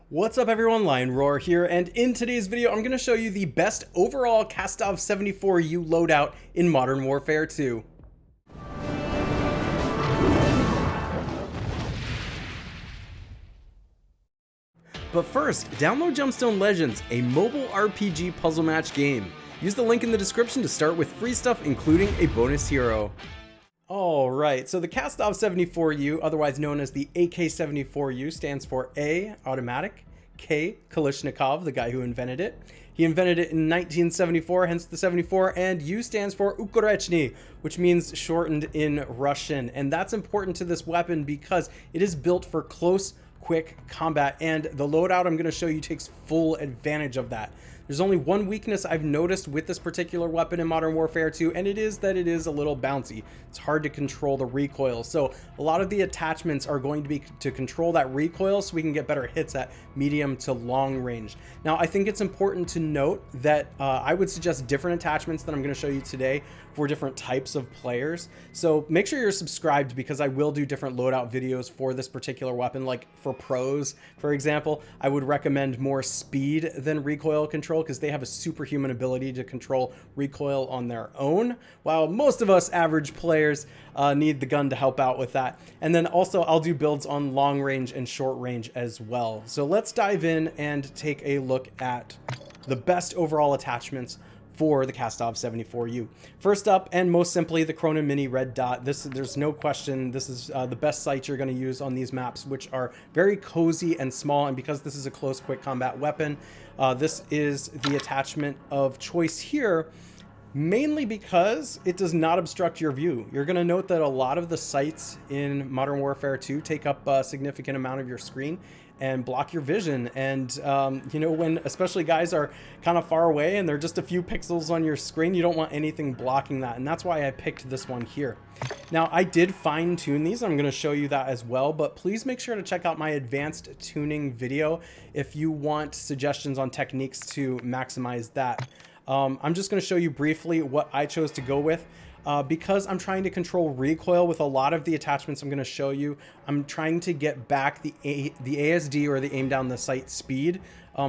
What's up everyone, Lion Roar here, and in today's video I'm going to show you the best overall Kastov 74U loadout in Modern Warfare 2. But first, download Gemstone Legends, a mobile RPG puzzle match game. Use the link in the description to start with free stuff, including a bonus hero. Alright, so the Kastov 74U, otherwise known as the AK-74U, stands for A, automatic, K, Kalashnikov, the guy who invented it. He invented it in 1974, hence the 74, and U stands for Ukorechny, which means shortened in Russian. And that's important to this weapon because it is built for close, quick combat, and the loadout I'm going to show you takes full advantage of that. There's only one weakness I've noticed with this particular weapon in Modern Warfare 2, and it is that it is a little bouncy. It's hard to control the recoil, so a lot of the attachments are going to be to control that recoil so we can get better hits at medium to long range. Now, I think it's important to note that I would suggest different attachments that I'm going to show you today for different types of players. So make sure you're subscribed because I will do different loadout videos for this particular weapon. Like for pros, for example, I would recommend more speed than recoil control because they have a superhuman ability to control recoil on their own, while most of us average players need the gun to help out with that. And then also I'll do builds on long range and short range as well. So let's dive in and take a look at the best overall attachments for the Kastov 74U. First up, and most simply, the Cronin Mini Red Dot. There's no question, this is the best sight you're going to use on these maps, which are very cozy and small. And because this is a close, quick combat weapon, this is the attachment of choice here, mainly because it does not obstruct your view. You're going to note that a lot of the sights in Modern Warfare 2 take up a significant amount of your screen and block your vision. And you know, when especially guys are kind of far away and they're just a few pixels on your screen, you don't want anything blocking that. And that's why I picked this one here. Now, I did fine tune these. I'm going to show you that as well, but please make sure to check out my advanced tuning video if you want suggestions on techniques to maximize that. I'm just going to show you briefly what I chose to go with. Because I'm trying to control recoil with a lot of the attachments I'm going to show you, I'm trying to get back the ASD, or the aim down the sight speed,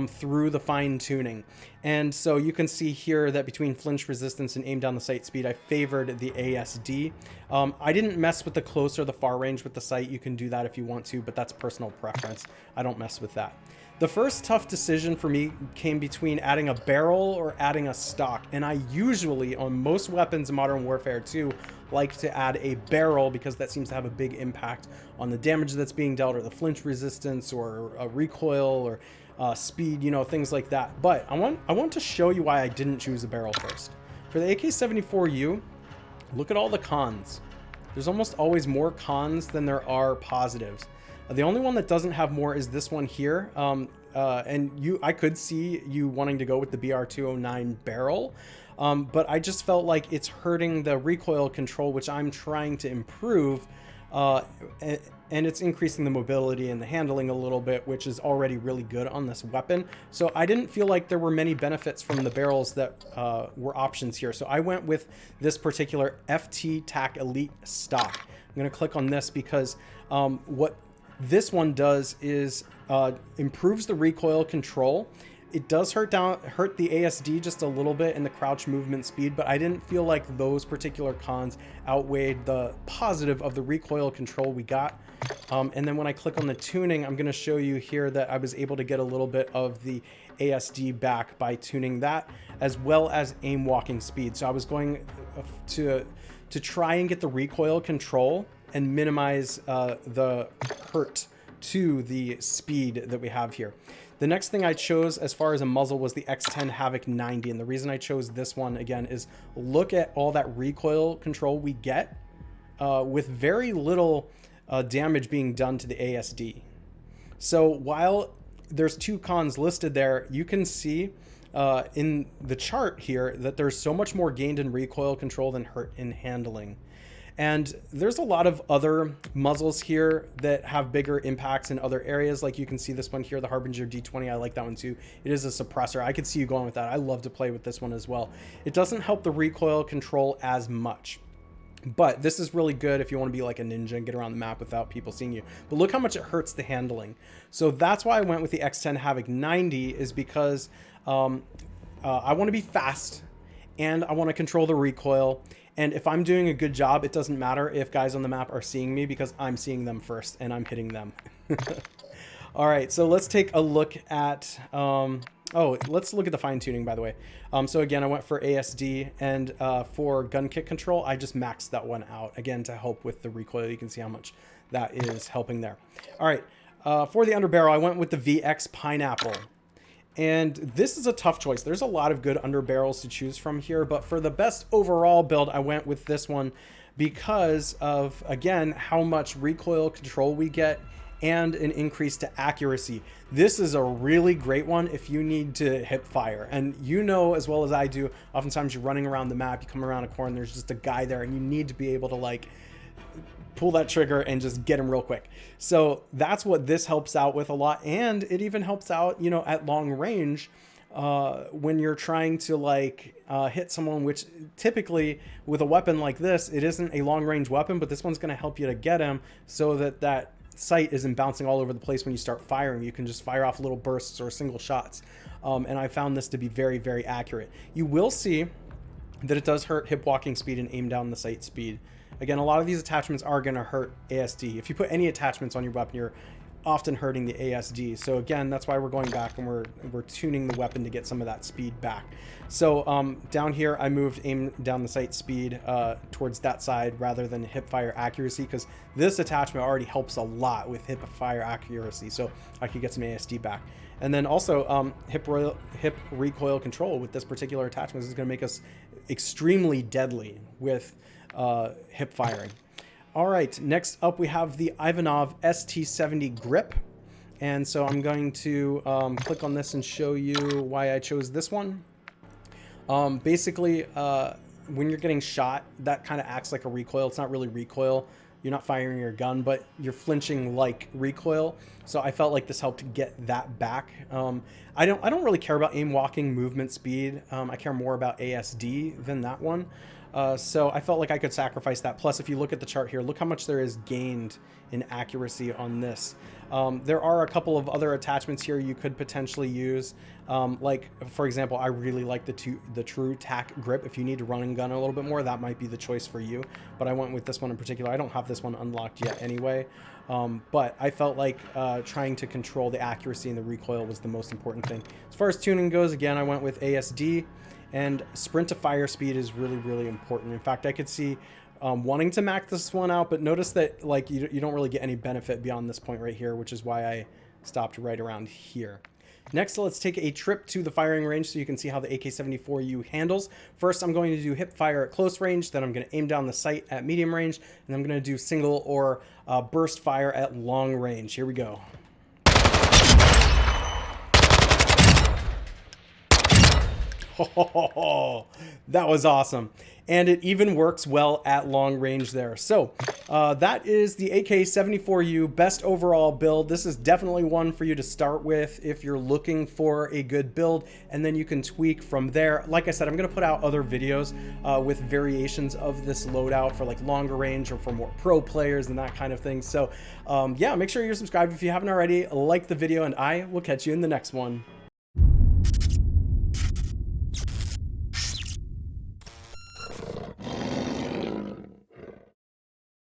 through the fine tuning. And so you can see here that between flinch resistance and aim down the sight speed, I favored the ASD. I didn't mess with the close or the far range with the sight. You can do that if you want to, but that's personal preference. I don't mess with that. The first tough decision for me came between adding a barrel or adding a stock. And I usually, on most weapons in Modern Warfare 2, like to add a barrel because that seems to have a big impact on the damage that's being dealt, or the flinch resistance, or a recoil, or speed, you know, things like that. But I want to show you why I didn't choose a barrel first. For the AK-74U, look at all the cons. There's almost always more cons than there are positives. The only one that doesn't have more is this one here. And I could see you wanting to go with the BR-209 barrel, but I just felt like it's hurting the recoil control, which I'm trying to improve, and it's increasing the mobility and the handling a little bit, which is already really good on this weapon. So I didn't feel like there were many benefits from the barrels that were options here. So I went with this particular FT TAC Elite stock. I'm going to click on this because what this one does is improves the recoil control. It does hurt the ASD just a little bit in the crouch movement speed, but I didn't feel like those particular cons outweighed the positive of the recoil control we got. And then when I click on the tuning, I'm going to show you here that I was able to get a little bit of the ASD back by tuning that, as well as aim walking speed. So I was going to try and get the recoil control and minimize the hurt to the speed that we have here. The next thing I chose as far as a muzzle was the X10 Havoc 90, and the reason I chose this one again is look at all that recoil control we get with very little damage being done to the ASD. So while there's two cons listed there, you can see in the chart here that there's so much more gained in recoil control than hurt in handling. And there's a lot of other muzzles here that have bigger impacts in other areas. Like you can see this one here, the Harbinger D20. I like that one too. It is a suppressor. I could see you going with that. I love to play with this one as well. It doesn't help the recoil control as much. But this is really good if you want to be like a ninja and get around the map without people seeing you. But look how much it hurts the handling. So that's why I went with the X10 Havoc 90, is because I want to be fast and I want to control the recoil. And if I'm doing a good job, it doesn't matter if guys on the map are seeing me, because I'm seeing them first and I'm hitting them. All right, so let's take a look at... let's look at the fine tuning, by the way. So again, I went for ASD, and for gun kick control, I just maxed that one out again to help with the recoil. You can see how much that is helping there. All right, for the underbarrel, I went with the VX Pineapple. And this is a tough choice. There's a lot of good underbarrels to choose from here, but for the best overall build, I went with this one because of, again, how much recoil control we get and an increase to accuracy. This is a really great one if you need to hip fire. And you know as well as I do, oftentimes you're running around the map, you come around a corner, there's just a guy there, and you need to be able to like pull that trigger and just get him real quick. So that's what this helps out with a lot. And it even helps out, you know, at long range when you're trying to like hit someone, which typically with a weapon like this, it isn't a long range weapon, but this one's going to help you to get him so that that sight isn't bouncing all over the place when you start firing. You can just fire off little bursts or single shots. And I found this to be very, very accurate. You will see that it does hurt hip walking speed and aim down the sight speed. Again, a lot of these attachments are going to hurt ASD. If you put any attachments on your weapon, you're often hurting the ASD. So again, that's why we're going back and we're tuning the weapon to get some of that speed back. So down here, I moved aim down the sight speed towards that side rather than hip fire accuracy, because this attachment already helps a lot with hip fire accuracy. So I could get some ASD back. And then also hip recoil control with this particular attachment is going to make us extremely deadly with hip firing. All right, next up we have the Ivanov ST70 grip. And so I'm going to click on this and show you why I chose this one. Basically, when you're getting shot, that kind of acts like a recoil. It's not really recoil. You're not firing your gun, but you're flinching like recoil. So I felt like this helped get that back. I don't really care about aim walking movement speed. I care more about ASD than that one. So I felt like I could sacrifice that. Plus, if you look at the chart here, look how much there is gained in accuracy on this. There are a couple of other attachments here you could potentially use. Like, for example, I really like the True Tack grip. If you need to run and gun a little bit more, that might be the choice for you. But I went with this one in particular. I don't have this one unlocked yet anyway. But I felt like trying to control the accuracy and the recoil was the most important thing. As far as tuning goes, again, I went with ASD. And sprint to fire speed is really, really important. In fact, I could see wanting to max this one out, but notice that like you don't really get any benefit beyond this point right here, which is why I stopped right around here. Next, let's take a trip to the firing range so you can see how the AK-74U handles. First, I'm going to do hip fire at close range, then I'm going to aim down the sight at medium range, and I'm going to do single or burst fire at long range. Here we go. Oh, that was awesome. And it even works well at long range there. So that is the AK-74U best overall build. This is definitely one for you to start with if you're looking for a good build, and then you can tweak from there. Like I said, I'm going to put out other videos with variations of this loadout for like longer range or for more pro players and that kind of thing. So yeah, make sure you're subscribed if you haven't already. Like the video, and I will catch you in the next one.